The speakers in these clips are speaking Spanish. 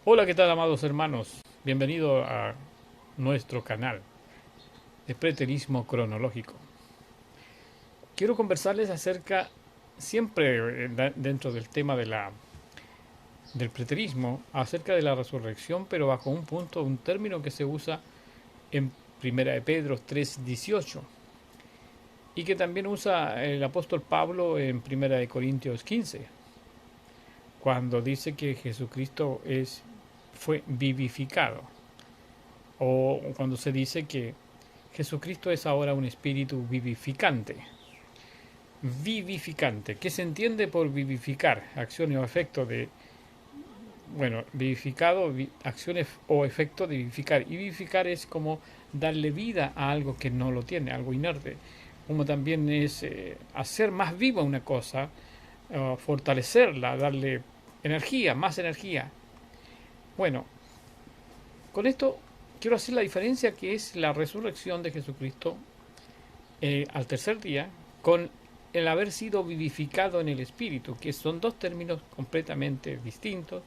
Hola, ¿qué tal, amados hermanos? Bienvenido a nuestro canal de Preterismo Cronológico. Quiero conversarles acerca, siempre dentro del tema del preterismo, acerca de la resurrección, pero bajo un punto, un término que se usa en Primera de Pedro 3:18 y que también usa el apóstol Pablo en Primera de Corintios 15, cuando dice que Jesucristo fue vivificado, o cuando se dice que Jesucristo es ahora un espíritu vivificante. Vivificante. ¿Qué se entiende por vivificar? Acción o efecto de... Bueno, vivificado, acciones o efecto de vivificar. Y vivificar es como darle vida a algo que no lo tiene, algo inerte. Como también es hacer más viva una cosa, fortalecerla, darle energía, más energía. Bueno, con esto quiero hacer la diferencia que es la resurrección de Jesucristo al tercer día con el haber sido vivificado en el Espíritu, que son dos términos completamente distintos,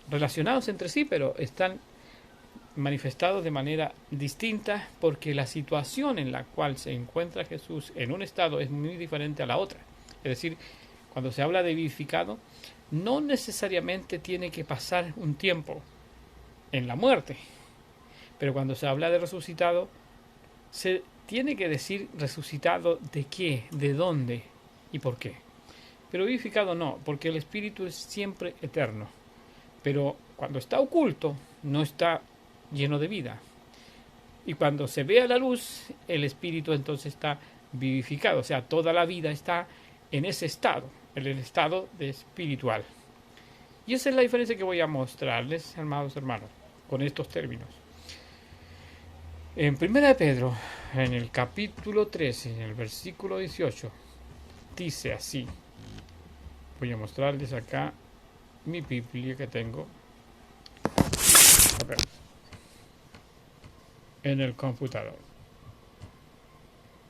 relacionados entre sí, pero están manifestados de manera distinta porque la situación en la cual se encuentra Jesús en un estado es muy diferente a la otra. Es decir, cuando se habla de vivificado, no necesariamente tiene que pasar un tiempo en la muerte, pero cuando se habla de resucitado, se tiene que decir resucitado de qué, de dónde y por qué. Pero vivificado no, porque el espíritu es siempre eterno. Pero cuando está oculto, no está lleno de vida. Y cuando se ve a la luz, el espíritu entonces está vivificado. O sea, toda la vida está en ese estado, en el estado de espiritual. Y esa es la diferencia que voy a mostrarles, amados hermanos, con estos términos. En Primera de Pedro, en el capítulo 13, en el versículo 18, dice así. Voy a mostrarles acá mi Biblia que tengo. A ver, en el computador.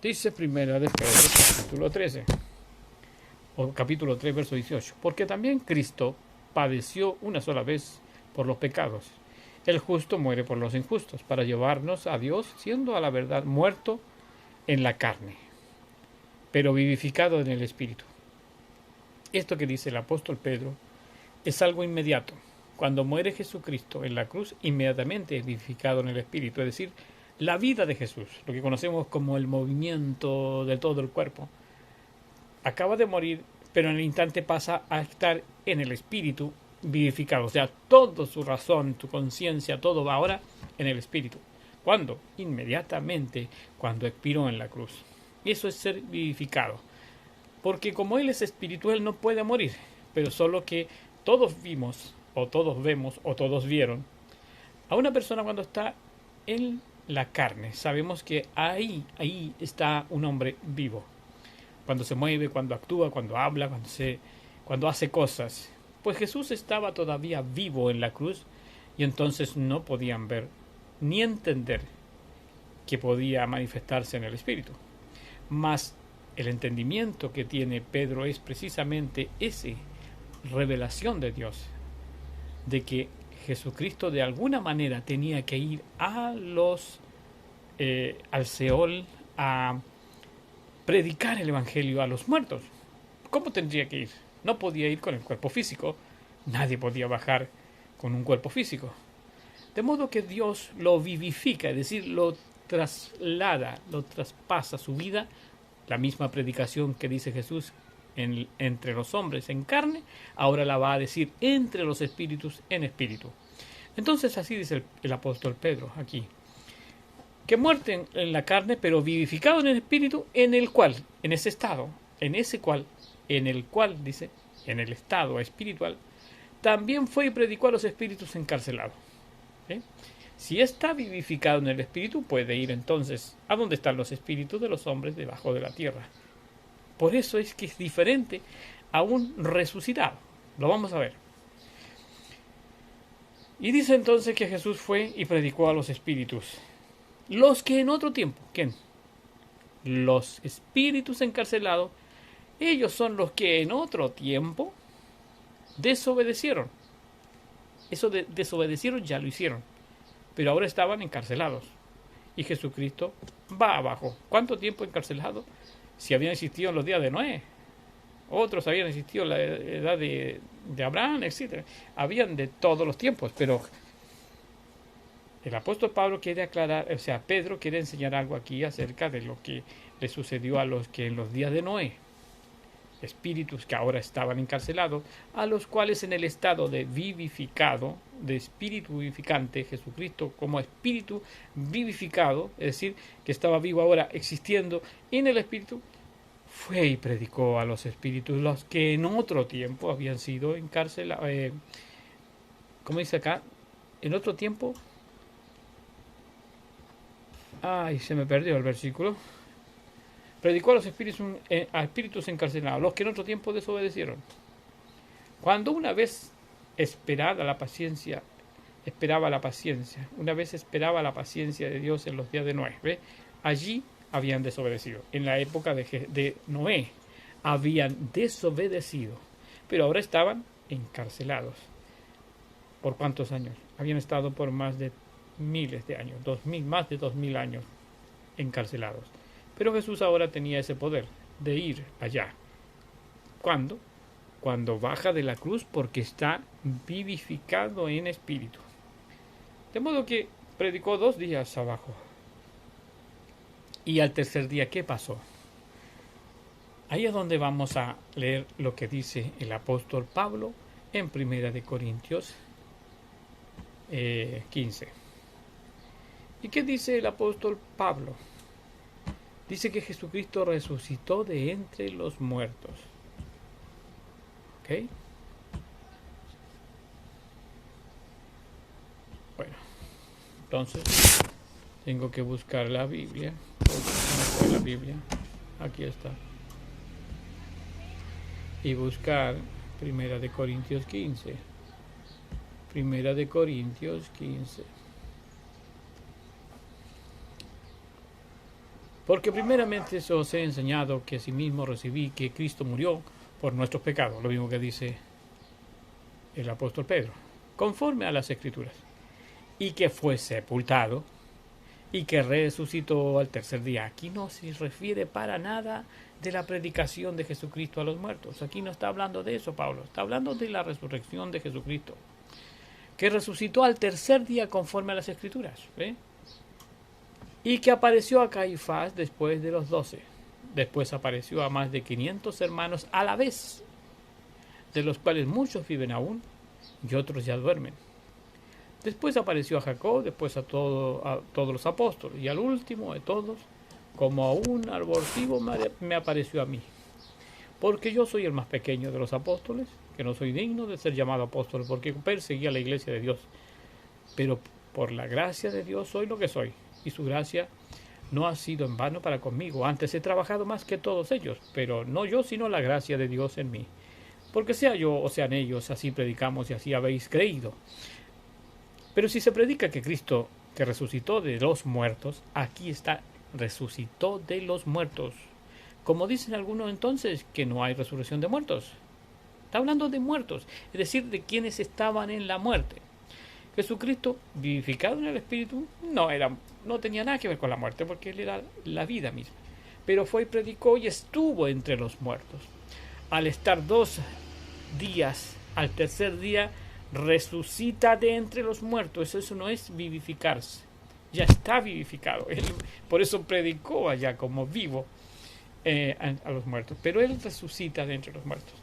Dice Primera de Pedro, capítulo 13, o capítulo 3, verso 18. Porque también Cristo padeció una sola vez por los pecados. El justo muere por los injustos, para llevarnos a Dios, siendo a la verdad muerto en la carne, pero vivificado en el Espíritu. Esto que dice el apóstol Pedro es algo inmediato. Cuando muere Jesucristo en la cruz, inmediatamente es vivificado en el Espíritu, es decir, la vida de Jesús, lo que conocemos como el movimiento de todo el cuerpo, acaba de morir, pero en el instante pasa a estar en el Espíritu vivificado. O sea, toda su razón, su conciencia, todo va ahora en el Espíritu. ¿Cuándo? Inmediatamente, cuando expiró en la cruz. Eso es ser vivificado. Porque como Él es espiritual, no puede morir. Pero solo que todos vimos, o todos vemos, o todos vieron a una persona cuando está en la carne. Sabemos que ahí está un hombre vivo. Cuando se mueve, cuando actúa, cuando habla, cuando hace cosas. Pues Jesús estaba todavía vivo en la cruz y entonces no podían ver ni entender que podía manifestarse en el Espíritu. Mas el entendimiento que tiene Pedro es precisamente esa revelación de Dios, de que Jesucristo de alguna manera tenía que ir al Seol a predicar el Evangelio a los muertos. ¿Cómo tendría que ir? No podía ir con el cuerpo físico. Nadie podía bajar con un cuerpo físico. De modo que Dios lo vivifica, es decir, lo traslada, lo traspasa su vida, la misma predicación que dice Jesús entre los hombres en carne, ahora la va a decir entre los espíritus en espíritu. Entonces así dice el apóstol Pedro aquí, que muerte en la carne, pero vivificado en el espíritu, en el cual, en ese estado, en el cual, dice, en el estado espiritual, también fue y predicó a los espíritus encarcelados. ¿Sí? Si está vivificado en el espíritu, puede ir entonces a donde están los espíritus de los hombres debajo de la tierra. Por eso es que es diferente a un resucitado. Lo vamos a ver. Y dice entonces que Jesús fue y predicó a los espíritus. Los que en otro tiempo, ¿quién? Los espíritus encarcelados, ellos son los que en otro tiempo desobedecieron. Eso de desobedecieron, ya lo hicieron. Pero ahora estaban encarcelados. Y Jesucristo va abajo. ¿Cuánto tiempo encarcelado? Si habían existido en los días de Noé. Otros habían existido en la edad de Abraham, etc. Habían de todos los tiempos. Pero el apóstol Pablo quiere aclarar, o sea, Pedro quiere enseñar algo aquí acerca de lo que le sucedió a los que en los días de Noé, espíritus que ahora estaban encarcelados, a los cuales en el estado de vivificado, de espíritu vivificante, Jesucristo como espíritu vivificado, es decir, que estaba vivo ahora existiendo en el espíritu, fue y predicó a los espíritus, los que en otro tiempo habían sido encarcelados. ¿Cómo dice acá? En otro tiempo. Ay, se me perdió el versículo. Predicó a los espíritus encarcelados, los que en otro tiempo desobedecieron. Cuando una vez esperaba la paciencia, una vez esperaba la paciencia de Dios en los días de Noé, ¿ve? Allí habían desobedecido. En la época de Noé habían desobedecido, pero ahora estaban encarcelados. ¿Por cuántos años? Habían estado por más de miles de años, más de 2000 años encarcelados. Pero Jesús ahora tenía ese poder de ir allá. ¿Cuándo? Cuando baja de la cruz, porque está vivificado en espíritu. De modo que predicó 2 días abajo. Y al tercer día, ¿qué pasó? Ahí es donde vamos a leer lo que dice el apóstol Pablo en 1 Corintios 15. ¿Y qué dice el apóstol Pablo? Dice que Jesucristo resucitó de entre los muertos. ¿Ok? Bueno, entonces tengo que buscar la Biblia. La Biblia. Aquí está. Y buscar 1 Corintios 15. 1 Corintios 15. Porque primeramente os he enseñado que asimismo recibí que Cristo murió por nuestros pecados, lo mismo que dice el apóstol Pedro, conforme a las Escrituras, y que fue sepultado y que resucitó al tercer día. Aquí no se refiere para nada de la predicación de Jesucristo a los muertos. Aquí no está hablando de eso, Pablo. Está hablando de la resurrección de Jesucristo, que resucitó al tercer día conforme a las Escrituras. ¿Ve? Y que apareció a Caifás después de los 12. Después apareció a más de 500 hermanos a la vez, de los cuales muchos viven aún y otros ya duermen. Después apareció a Jacob, después a todos los apóstoles, y al último de todos, como a un abortivo, me apareció a mí. Porque yo soy el más pequeño de los apóstoles, que no soy digno de ser llamado apóstol, porque perseguía a la iglesia de Dios. Pero por la gracia de Dios soy lo que soy, y su gracia no ha sido en vano para conmigo. Antes he trabajado más que todos ellos, pero no yo, sino la gracia de Dios en mí. Porque sea yo o sean ellos, así predicamos y así habéis creído. Pero si se predica que Cristo, que resucitó de los muertos, aquí está, resucitó de los muertos. Como dicen algunos entonces, que no hay resurrección de muertos. Está hablando de muertos, es decir, de quienes estaban en la muerte. Jesucristo, vivificado en el Espíritu, no tenía nada que ver con la muerte, porque Él era la vida misma. Pero fue y predicó y estuvo entre los muertos. Al estar 2 días, al tercer día, resucita de entre los muertos. Eso no es vivificarse. Ya está vivificado. Él, por eso predicó allá como vivo a los muertos. Pero Él resucita de entre los muertos.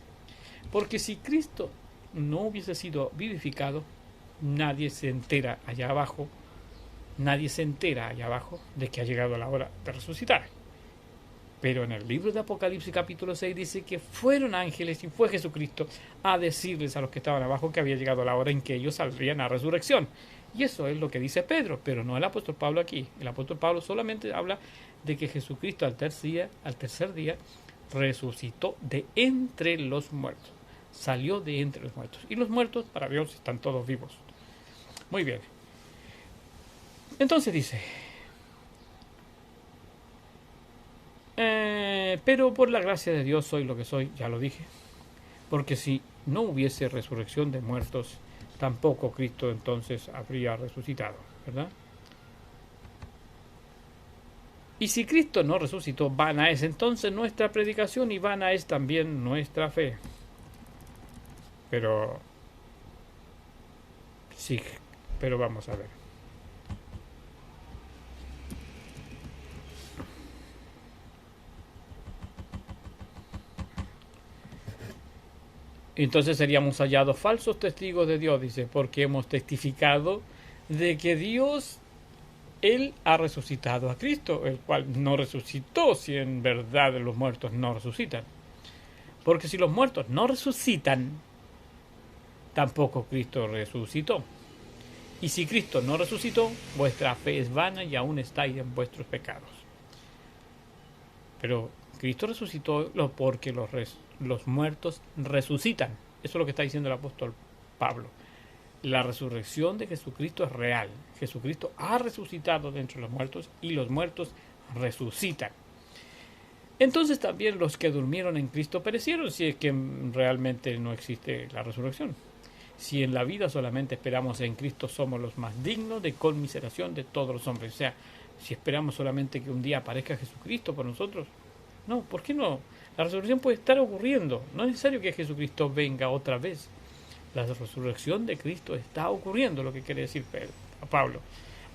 Porque si Cristo no hubiese sido vivificado, nadie se entera allá abajo de que ha llegado la hora de resucitar. Pero en el libro de Apocalipsis capítulo 6 dice que fueron ángeles y fue Jesucristo a decirles a los que estaban abajo que había llegado la hora en que ellos saldrían a resurrección. Y eso es lo que dice Pedro, pero no el apóstol Pablo aquí. El apóstol Pablo solamente habla de que Jesucristo al tercer día resucitó de entre los muertos. Salió de entre los muertos. Y los muertos para Dios están todos vivos. Muy bien. Entonces dice, pero por la gracia de Dios soy lo que soy, ya lo dije. Porque si no hubiese resurrección de muertos, tampoco Cristo entonces habría resucitado, ¿verdad? Y si Cristo no resucitó, vana es entonces nuestra predicación y vana es también nuestra fe. Pero sí, pero vamos a ver. Entonces seríamos hallados falsos testigos de Dios, dice, porque hemos testificado de que Dios, Él ha resucitado a Cristo, el cual no resucitó si en verdad los muertos no resucitan. Porque si los muertos no resucitan, tampoco Cristo resucitó. Y si Cristo no resucitó, vuestra fe es vana y aún estáis en vuestros pecados. Pero Cristo resucitó porque los muertos resucitan. Eso es lo que está diciendo el apóstol Pablo. La resurrección de Jesucristo es real. Jesucristo ha resucitado de entre los muertos y los muertos resucitan. Entonces también los que durmieron en Cristo perecieron, si es que realmente no existe la resurrección. Si en la vida solamente esperamos en Cristo, somos los más dignos de conmiseración de todos los hombres. O sea, si esperamos solamente que un día aparezca Jesucristo por nosotros, no, ¿por qué no? La resurrección puede estar ocurriendo. No es necesario que Jesucristo venga otra vez. La resurrección de Cristo está ocurriendo, lo que quiere decir Pablo.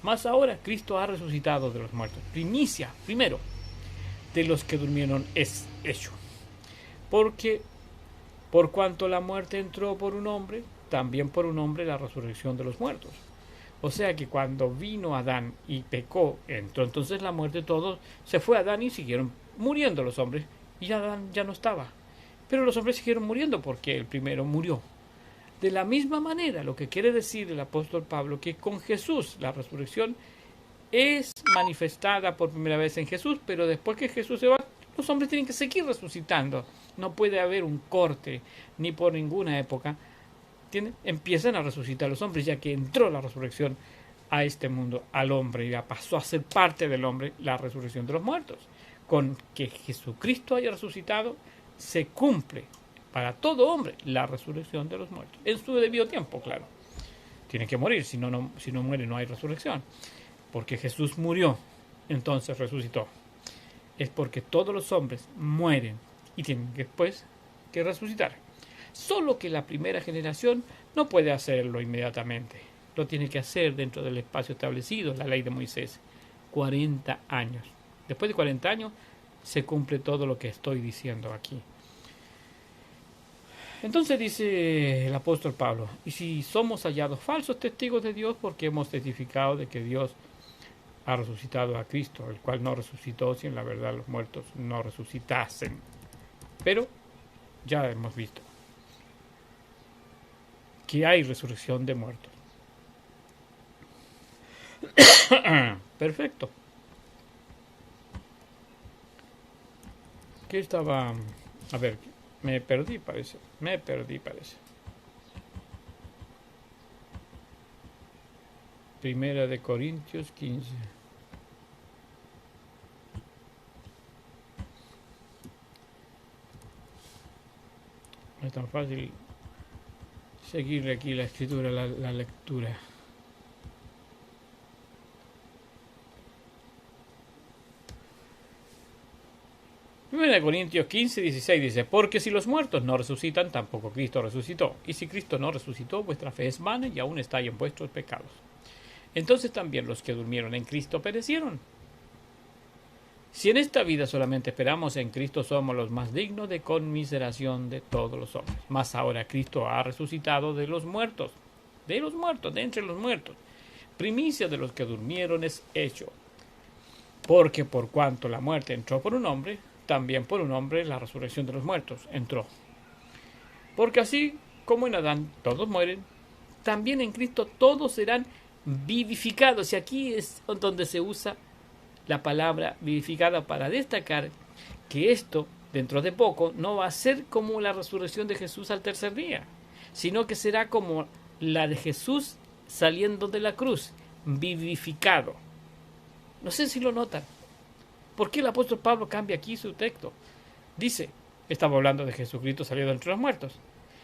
Más ahora, Cristo ha resucitado de los muertos. Primicia, primero, de los que durmieron es hecho. Porque por cuanto la muerte entró por un hombre, también por un hombre la resurrección de los muertos. O sea que cuando vino Adán y pecó, entró entonces la muerte de todos, se fue Adán y siguieron muriendo los hombres, y Adán ya no estaba. Pero los hombres siguieron muriendo porque el primero murió. De la misma manera, lo que quiere decir el apóstol Pablo, que con Jesús la resurrección es manifestada por primera vez en Jesús, pero después que Jesús se va, los hombres tienen que seguir resucitando. No puede haber un corte, ni por ninguna época. Empiezan a resucitar los hombres, ya que entró la resurrección a este mundo, al hombre, ya pasó a ser parte del hombre la resurrección de los muertos. Con que Jesucristo haya resucitado, se cumple para todo hombre la resurrección de los muertos. En su debido tiempo, claro. Tiene que morir, si no muere no hay resurrección. Porque Jesús murió, entonces resucitó. Es porque todos los hombres mueren y tienen después que resucitar. Solo que la primera generación no puede hacerlo inmediatamente. Lo tiene que hacer dentro del espacio establecido, la ley de Moisés. 40 años. Después de 40 años se cumple todo lo que estoy diciendo aquí. Entonces dice el apóstol Pablo, y si somos hallados falsos testigos de Dios porque hemos testificado de que Dios ha resucitado a Cristo, el cual no resucitó si en la verdad los muertos no resucitasen. Pero ya hemos visto que hay resurrección de muertos. Perfecto. ¿Qué estaba? A ver, me perdí parece. Primera de Corintios 15. No es tan fácil seguir aquí la escritura, la lectura. Primera de Corintios 15, 16 dice, porque si los muertos no resucitan, tampoco Cristo resucitó. Y si Cristo no resucitó, vuestra fe es vana y aún estáis en vuestros pecados. Entonces también los que durmieron en Cristo perecieron. Si en esta vida solamente esperamos en Cristo, somos los más dignos de conmiseración de todos los hombres. Mas ahora Cristo ha resucitado de entre los muertos. Primicia de los que durmieron es hecho. Porque por cuanto la muerte entró por un hombre, también por un hombre la resurrección de los muertos entró. Porque así como en Adán todos mueren, también en Cristo todos serán vivificados. Y aquí es donde se usa la palabra vivificada para destacar que esto, dentro de poco, no va a ser como la resurrección de Jesús al tercer día, sino que será como la de Jesús saliendo de la cruz, vivificado. No sé si lo notan. ¿Por qué el apóstol Pablo cambia aquí su texto? Dice, estaba hablando de Jesucristo saliendo entre los muertos.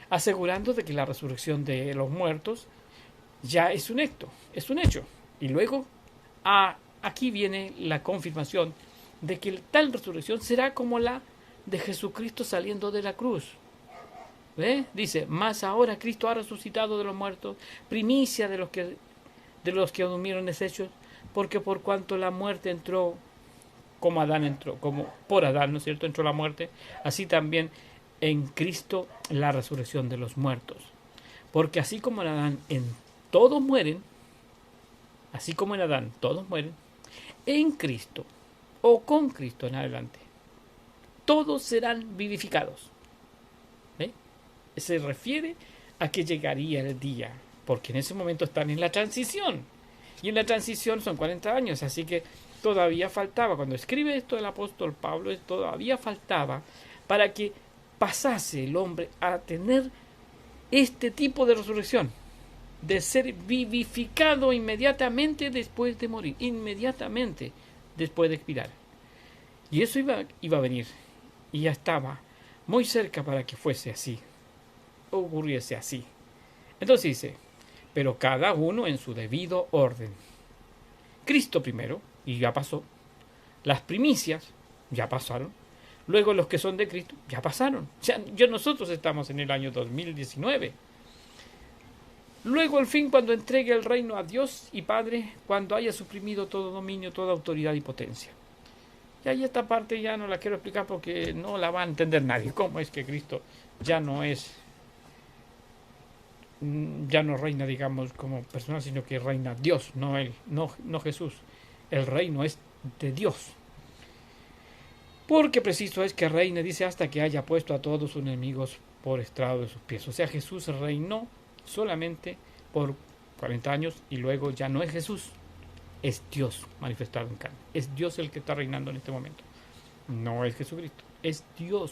asegurando de que la resurrección de los muertos ya es un hecho. Y luego aquí viene la confirmación de que tal resurrección será como la de Jesucristo saliendo de la cruz. ¿Ve? Dice, mas ahora Cristo ha resucitado de los muertos, primicia de los que durmieron deshechos, porque por cuanto la muerte entró como Adán entró, como por Adán, ¿no es cierto?, entró la muerte, así también en Cristo la resurrección de los muertos. Porque así como en Adán todos mueren, así como en Adán todos mueren, en Cristo o con Cristo en adelante, todos serán vivificados. ¿Ve? Se refiere a que llegaría el día, porque en ese momento están en la transición. Y en la transición son 40 años, así que todavía faltaba. Cuando escribe esto el apóstol Pablo, todavía faltaba para que pasase el hombre a tener este tipo de resurrección, de ser vivificado inmediatamente después de morir, inmediatamente después de expirar. Y eso iba a venir, y ya estaba muy cerca para que fuese así, ocurriese así. Entonces dice, pero cada uno en su debido orden. Cristo primero, y ya pasó. Las primicias ya pasaron. Luego los que son de Cristo ya pasaron. Nosotros estamos en el año 2019. Luego al fin, cuando entregue el reino a Dios y Padre, cuando haya suprimido todo dominio, toda autoridad y potencia. Y ahí esta parte ya no la quiero explicar porque no la va a entender nadie. ¿Cómo es que Cristo ya no reina, digamos, como persona, sino que reina Dios, no él, no Jesús? El reino es de Dios. Porque preciso es que reine, dice, hasta que haya puesto a todos sus enemigos por estrado de sus pies. O sea, Jesús reinó solamente por 40 años y luego ya no es Jesús, es Dios manifestado en carne. Es Dios el que está reinando en este momento. No es Jesucristo, es Dios.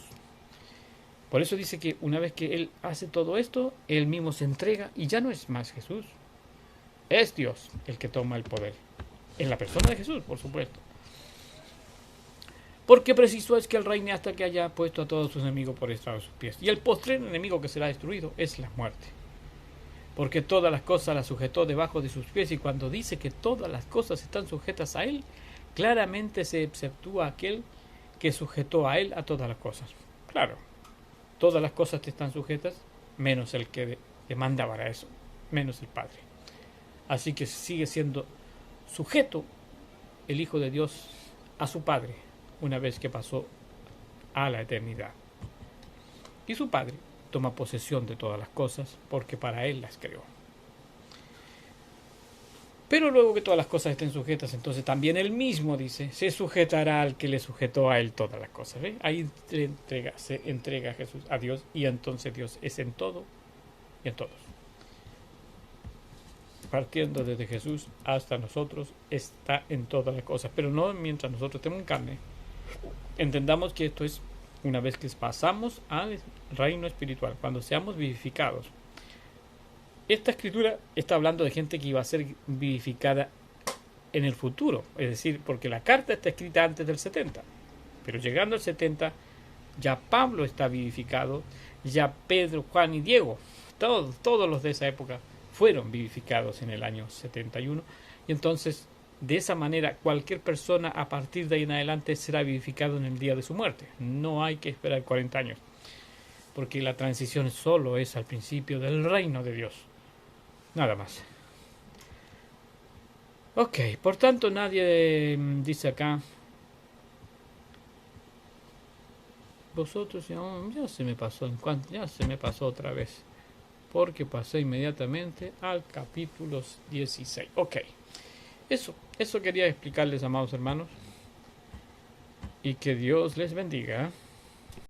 Por eso dice que una vez que Él hace todo esto, Él mismo se entrega y ya no es más Jesús. Es Dios el que toma el poder. En la persona de Jesús, por supuesto. Porque preciso es que Él reine hasta que haya puesto a todos sus enemigos por estrado de sus pies. Y el postrero enemigo que será destruido es la muerte. Porque todas las cosas las sujetó debajo de sus pies. Y cuando dice que todas las cosas están sujetas a Él, claramente se exceptúa aquel que sujetó a Él a todas las cosas. Claro, todas las cosas te están sujetas, menos el que demanda para eso, menos el Padre. Así que sigue siendo sujeto el Hijo de Dios a su Padre una vez que pasó a la eternidad. Y su Padre toma posesión de todas las cosas porque para Él las creó. Pero luego que todas las cosas estén sujetas, entonces también Él mismo, dice, se sujetará al que le sujetó a Él todas las cosas. ¿Ve? Ahí se entrega Jesús a Dios y entonces Dios es en todo y en todos. Partiendo desde Jesús hasta nosotros, está en todas las cosas, pero no mientras nosotros estemos en carne. Entendamos que esto es una vez que pasamos al reino espiritual, cuando seamos vivificados. Esta escritura está hablando de gente que iba a ser vivificada en el futuro, es decir, porque la carta está escrita antes del 70, pero llegando al 70 ya Pablo está vivificado, ya Pedro, Juan y Diego, todos los de esa época fueron vivificados en el año 71, y entonces de esa manera cualquier persona a partir de ahí en adelante será vivificado en el día de su muerte. No hay que esperar 40 años, porque la transición solo es al principio del reino de Dios, nada más. Ok, por tanto nadie dice acá, vosotros, ya se me pasó otra vez, porque pasé inmediatamente al capítulo 16. Ok, eso quería explicarles, amados hermanos, y que Dios les bendiga.